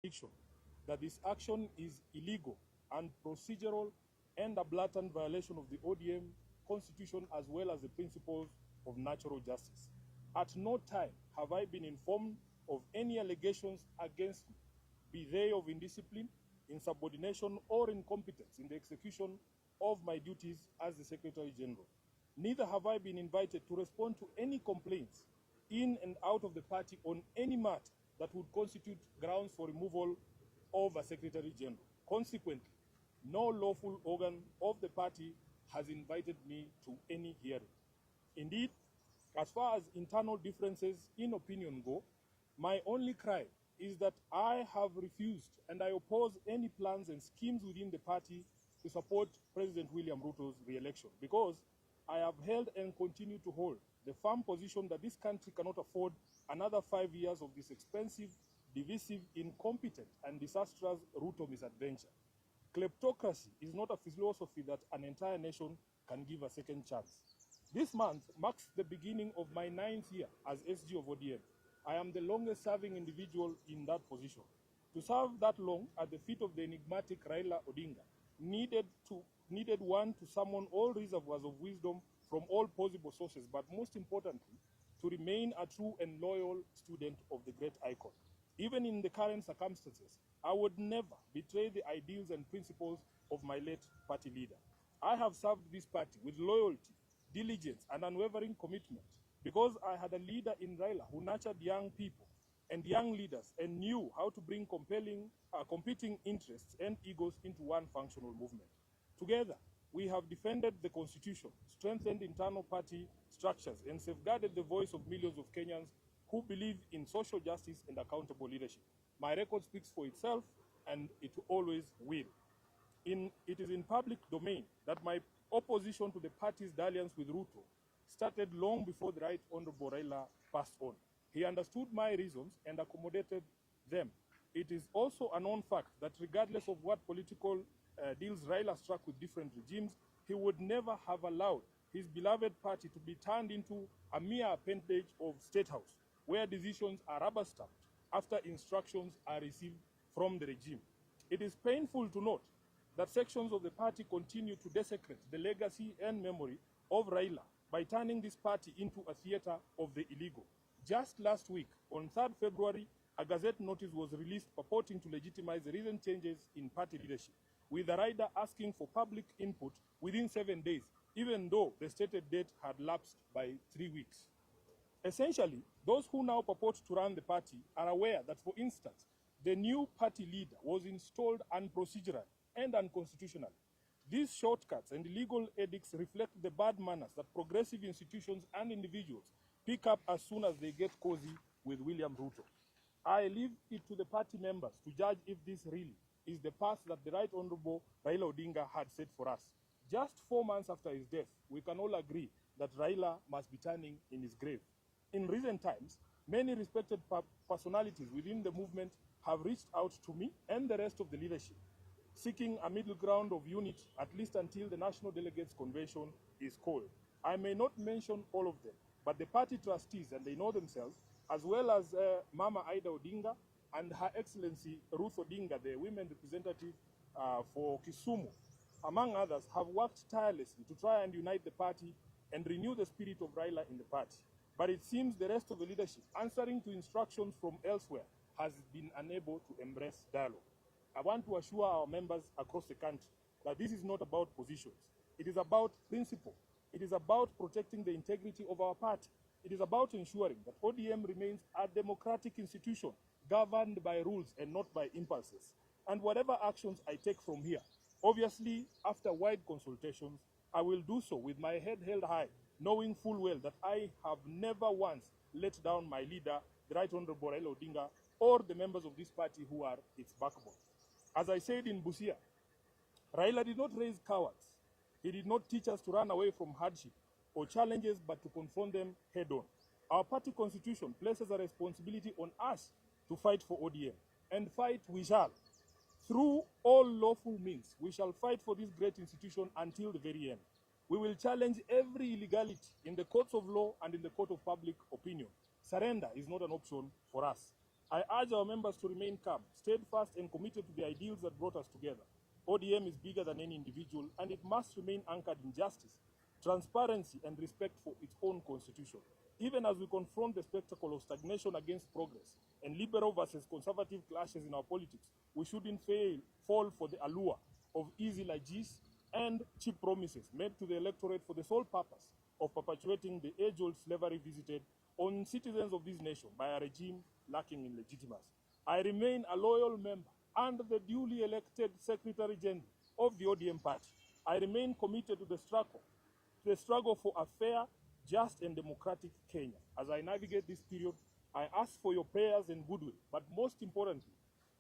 conviction that this action is illegal and procedural and a blatant violation of the ODM constitution as well as the principles of natural justice. At no time have I been informed of any allegations against me, be they of indiscipline, insubordination, or incompetence in the execution of my duties as the Secretary General. Neither have I been invited to respond to any complaints in and out of the party on any matter that would constitute grounds for removal of a Secretary General. Consequently, no lawful organ of the party has invited me to any hearing. Indeed, as far as internal differences in opinion go, my only cry is that I have refused and I oppose any plans and schemes within the party to support President William Ruto's re-election, because I have held and continue to hold the firm position that this country cannot afford another 5 years of this expensive, divisive, incompetent, and disastrous Ruto misadventure. Kleptocracy is not a philosophy that an entire nation can give a second chance. This month marks the beginning of my 9th year as SG of ODM. I am the longest serving individual in that position. To serve that long at the feet of the enigmatic Raila Odinga needed one to summon all reservoirs of wisdom from all possible sources, but most importantly, to remain a true and loyal student of the great icon. Even in the current circumstances, I would never betray the ideals and principles of my late party leader. I have served this party with loyalty, diligence, and unwavering commitment because I had a leader in Raila who nurtured young people and young leaders and knew how to bring competing interests and egos into one functional movement. Together, we have defended the Constitution, strengthened internal party structures, and safeguarded the voice of millions of Kenyans who believe in social justice and accountable leadership. My record speaks for itself, and it always will. It is in public domain that my opposition to the party's dalliance with Ruto started long before the Right Honorable Raila passed on. He understood my reasons and accommodated them. It is also a known fact that regardless of what political deals Raila struck with different regimes, he would never have allowed his beloved party to be turned into a mere appendage of State House, where decisions are rubber-stamped after instructions are received from the regime. It is painful to note that sections of the party continue to desecrate the legacy and memory of Raila by turning this party into a theater of the illegal. Just last week, on 3rd February, a Gazette notice was released purporting to legitimize the recent changes in party leadership, with the rider asking for public input within 7 days, even though the stated date had lapsed by 3 weeks. Essentially, those who now purport to run the party are aware that, for instance, the new party leader was installed unprocedural and unconstitutional. These shortcuts and illegal edicts reflect the bad manners that progressive institutions and individuals pick up as soon as they get cozy with William Ruto. I leave it to the party members to judge if this really is the path that the Right Honorable Raila Odinga had set for us. Just 4 months after his death, we can all agree that Raila must be turning in his grave. In recent times, many respected personalities within the movement have reached out to me and the rest of the leadership, seeking a middle ground of unity, at least until the National Delegates Convention is called. I may not mention all of them, but the party trustees, and they know themselves, as well as Mama Ida Odinga and Her Excellency Ruth Odinga, the women representative for Kisumu, among others, have worked tirelessly to try and unite the party and renew the spirit of Raila in the party. But it seems the rest of the leadership, answering to instructions from elsewhere, has been unable to embrace dialogue. I want to assure our members across the country that this is not about positions. It is about principle. It is about protecting the integrity of our party. It is about ensuring that ODM remains a democratic institution governed by rules and not by impulses. And whatever actions I take from here, obviously after wide consultations, I will do so with my head held high, knowing full well that I have never once let down my leader, the Right Honorable Raila Odinga, or the members of this party who are its backbone. As I said in Busia, Raila did not raise cowards. He did not teach us to run away from hardship or challenges, but to confront them head-on. Our party constitution places a responsibility on us to fight for ODM, and fight we shall. Through all lawful means, we shall fight for this great institution until the very end. We will challenge every illegality in the courts of law and in the court of public opinion. Surrender is not an option for us. I urge our members to remain calm, steadfast, and committed to the ideals that brought us together. ODM is bigger than any individual, and it must remain anchored in justice, transparency, and respect for its own constitution. Even as we confront the spectacle of stagnation against progress and liberal versus conservative clashes in our politics, we shouldn't fall for the allure of easy largesse and cheap promises made to the electorate for the sole purpose of perpetuating the age-old slavery visited on citizens of this nation by a regime lacking in legitimacy. I remain a loyal member and the duly elected Secretary General of the ODM party. I remain committed to the struggle for a fair, just, and democratic Kenya. As I navigate this period, I ask for your prayers and goodwill, but most importantly,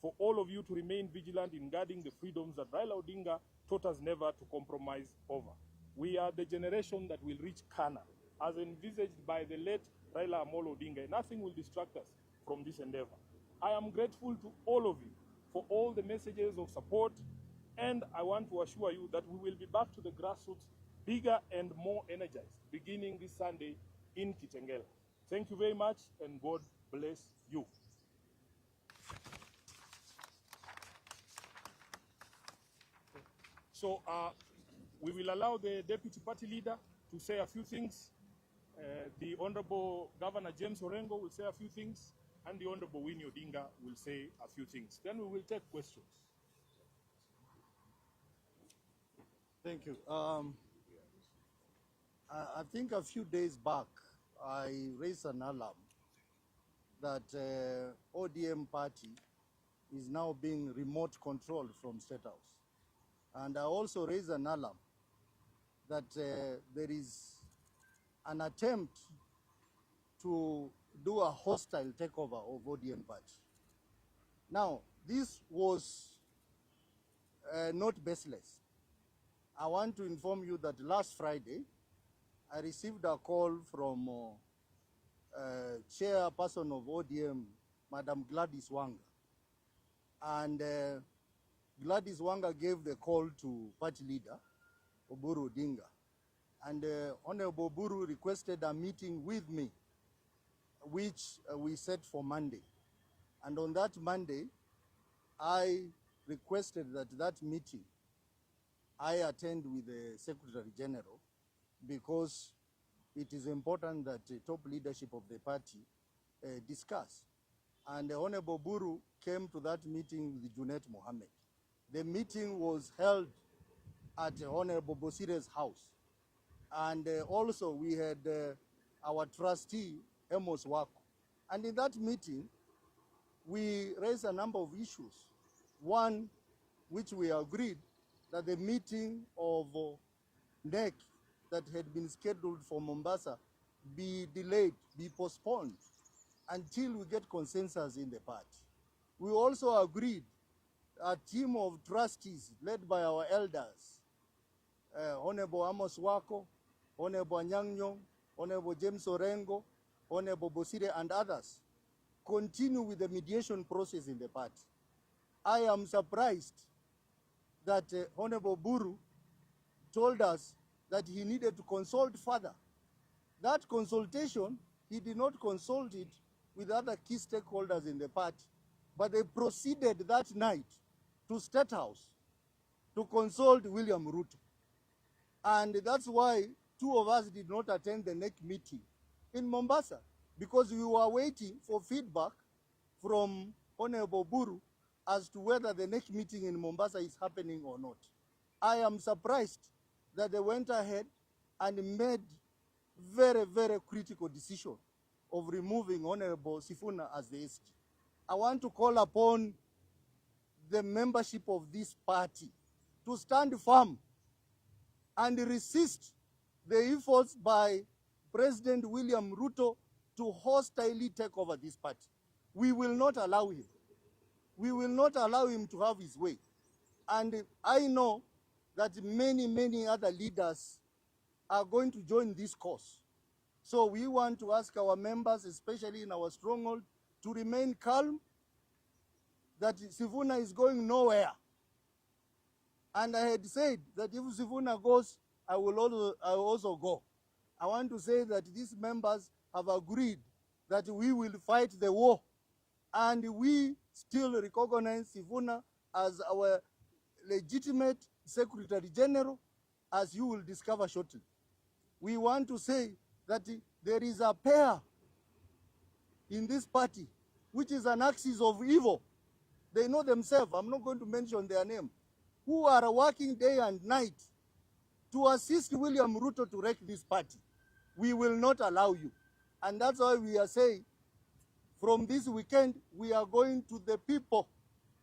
for all of you to remain vigilant in guarding the freedoms that Raila Odinga taught us never to compromise over. We are the generation that will reach Kana, as envisaged by the late Raila Amolo Odinga. Nothing will distract us from this endeavor. I am grateful to all of you for all the messages of support, and I want to assure you that we will be back to the grassroots bigger and more energized, beginning this Sunday in Kitengela. Thank you very much, and God bless you. So we will allow the Deputy Party Leader to say a few things. The Honorable Governor James Orengo will say a few things, and the Honorable Winnie Odinga will say a few things. Then we will take questions. Thank you. I think a few days back, I raised an alarm that ODM party is now being remote controlled from State House. And I also raised an alarm that there is an attempt to do a hostile takeover of ODM party. Now, this was not baseless. I want to inform you that last Friday, I received a call from chairperson of ODM, Madam Gladys Wanga. And Gladys Wanga gave the call to party leader, Oburu Odinga. And Honorable Oburu requested a meeting with me, which we set for Monday. And on that Monday, I requested that meeting I attend with the Secretary General, because it is important that the top leadership of the party discuss. And Honorable Buru came to that meeting with Junet Mohammed. The meeting was held at Honorable Bosire's house. And also we had our trustee, Amos Wako. And in that meeting, we raised a number of issues. One, which we agreed that the meeting of NEC that had been scheduled for Mombasa be delayed, be postponed until we get consensus in the party. We also agreed a team of trustees led by our elders, Honorable Amos Wako, Honorable Nyang'nyong, Honorable James Orengo, Honorable Bosire, and others, continue with the mediation process in the party. I am surprised that Honorable Buru told us that he needed to consult further. That consultation, he did not consult it with other key stakeholders in the party, but they proceeded that night to State House to consult William Ruto. And that's why two of us did not attend the next meeting in Mombasa, because we were waiting for feedback from Honorable Buru as to whether the next meeting in Mombasa is happening or not. I am surprised that they went ahead and made very, very critical decision of removing Honorable Sifuna as the SG. I want to call upon the membership of this party to stand firm and resist the efforts by President William Ruto to hostilely take over this party. We will not allow him. We will not allow him to have his way. And I know that many, many other leaders are going to join this cause. So we want to ask our members, especially in our stronghold, to remain calm, that Sifuna is going nowhere. And I had said that if Sifuna goes, I will also go. I want to say that these members have agreed that we will fight the war and we still recognize Sifuna as our legitimate Secretary General, as you will discover shortly. We want to say that there is a pair in this party which is an axis of evil. They know themselves, I'm not going to mention their name, who are working day and night to assist William Ruto to wreck this party. We will not allow you. And that's why we are saying, from this weekend, we are going to the people.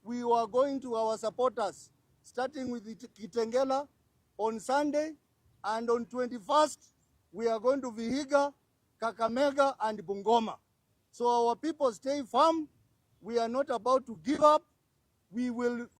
We are going to our supporters, starting with Kitengela on Sunday, and on 21st, we are going to Vihiga, Kakamega, and Bungoma. So our people stay firm. We are not about to give up. We will